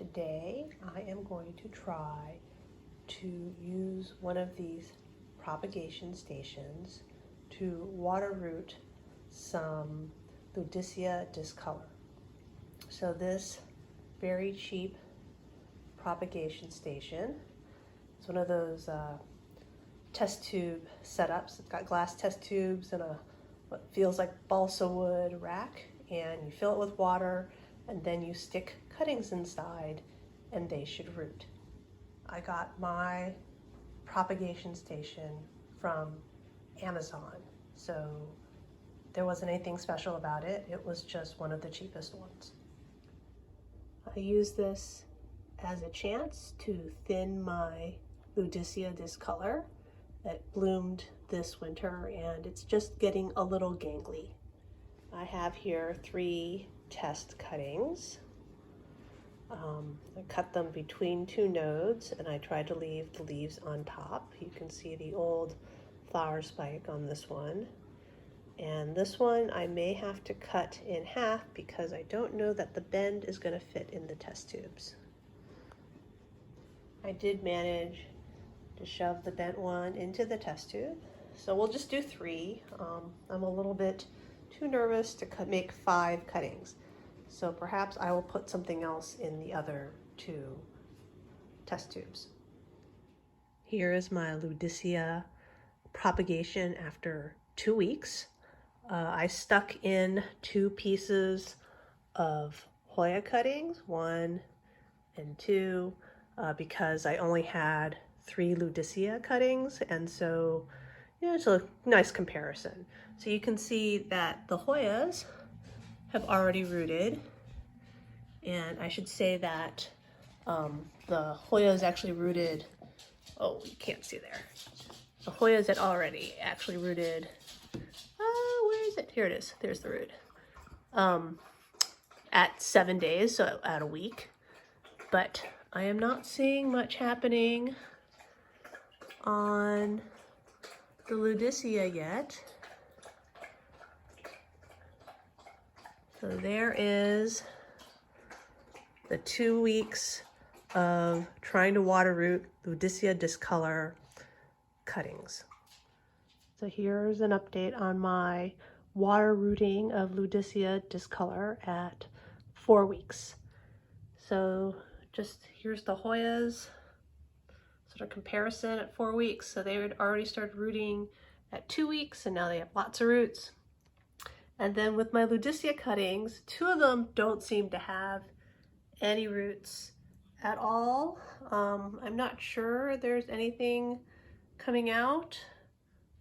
Today I am going to try to use one of these propagation stations to water root some Ludisia discolor. So this very cheap propagation station is one of those test tube setups. It's got glass test tubes and a what feels like balsa wood rack, and you fill it with water and then you stick cuttings inside and they should root. I got my propagation station from Amazon, so there wasn't anything special about it. It was just one of the cheapest ones. I use this as a chance to thin my Ludisia discolor that bloomed this winter, and it's just getting a little gangly. I have here 3 test cuttings. I cut them between 2 nodes, and I tried to leave the leaves on top. You can see the old flower spike on this one. And this one I may have to cut in half because I don't know that the bend is going to fit in the test tubes. I did manage to shove the bent one into the test tube, so we'll just do 3. I'm a little bit too nervous to make 5 cuttings, so perhaps I will put something else in the other 2 test tubes. Here is my Ludisia propagation after 2 weeks. I stuck in 2 pieces of Hoya cuttings, 1 and 2, because I only had 3 Ludisia cuttings, and so it's a nice comparison. So you can see that the Hoyas have already rooted, and I should say that the Hoyas actually rooted, oh, you can't see there. The Hoyas had already actually rooted, where is it? Here it is, there's the root. At 7 days, so at a week, but I am not seeing much happening on the Ludisia yet. So there is the 2 weeks of trying to water root Ludisia discolor cuttings. So here's an update on my water rooting of Ludisia discolor at 4 weeks. So just here's the Hoyas sort of comparison at 4 weeks. So they had already started rooting at 2 weeks, and now they have lots of roots. And then with my Ludisia cuttings, 2 of them don't seem to have any roots at all. I'm not sure there's anything coming out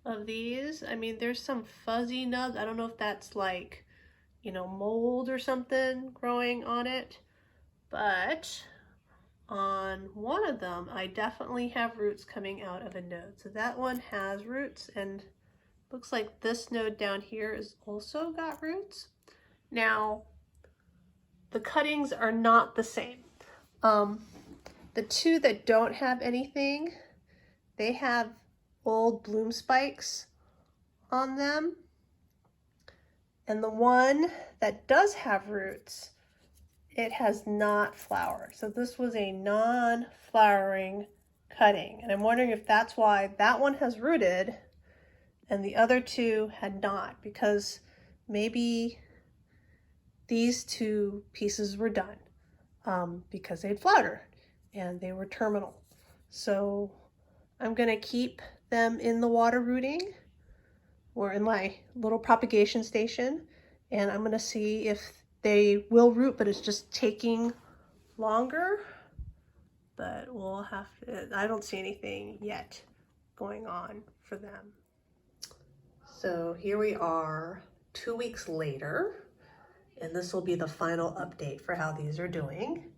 of these. I mean, there's some fuzzy nubs. I don't know if that's like, mold or something growing on it, but on one of them, I definitely have roots coming out of a node. So that one has roots, and looks like this node down here has also got roots. Now, the cuttings are not the same. The 2 that don't have anything, they have old bloom spikes on them. And the one that does have roots, it has not flowered. So this was a non-flowering cutting. And I'm wondering if that's why that one has rooted and the other 2 had not, because maybe these 2 pieces were done because they'd flowered and they were terminal. So I'm gonna keep them in the water rooting or in my little propagation station, and I'm gonna see if they will root, but it's just taking longer. But we'll have to, I don't see anything yet going on for them. So here we are 2 weeks later, and this will be the final update for how these are doing.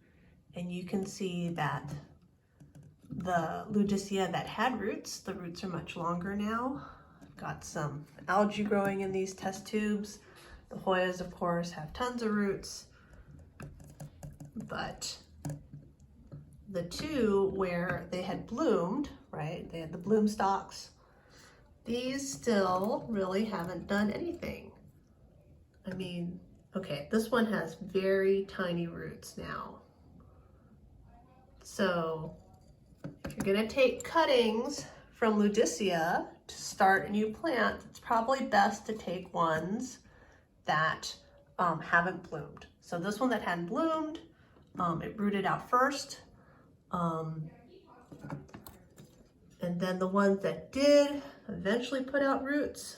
And you can see that the Ludisia that had roots, the roots are much longer now. I've got some algae growing in these test tubes. The Hoyas, of course, have tons of roots, but the 2 where they had bloomed, right, they had the bloom stalks, these still really haven't done anything. I mean, okay, this one has very tiny roots now. So if you're gonna take cuttings from Ludisia to start a new plant, it's probably best to take ones that haven't bloomed. So this one that hadn't bloomed, it rooted out first. And then the ones that did eventually put out roots.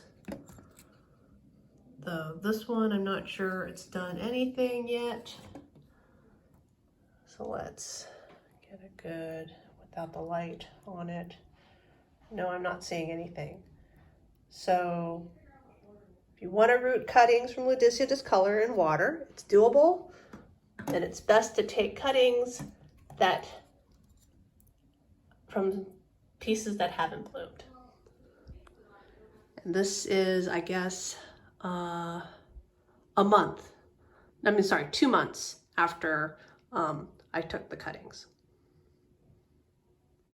Though this one, I'm not sure it's done anything yet. So let's get a good, without the light on it. No, I'm not seeing anything. So if you want to root cuttings from Ludisia discolor in water, it's doable. And it's best to take cuttings that from pieces that haven't bloomed. And this is, I guess, a month. 2 months after I took the cuttings.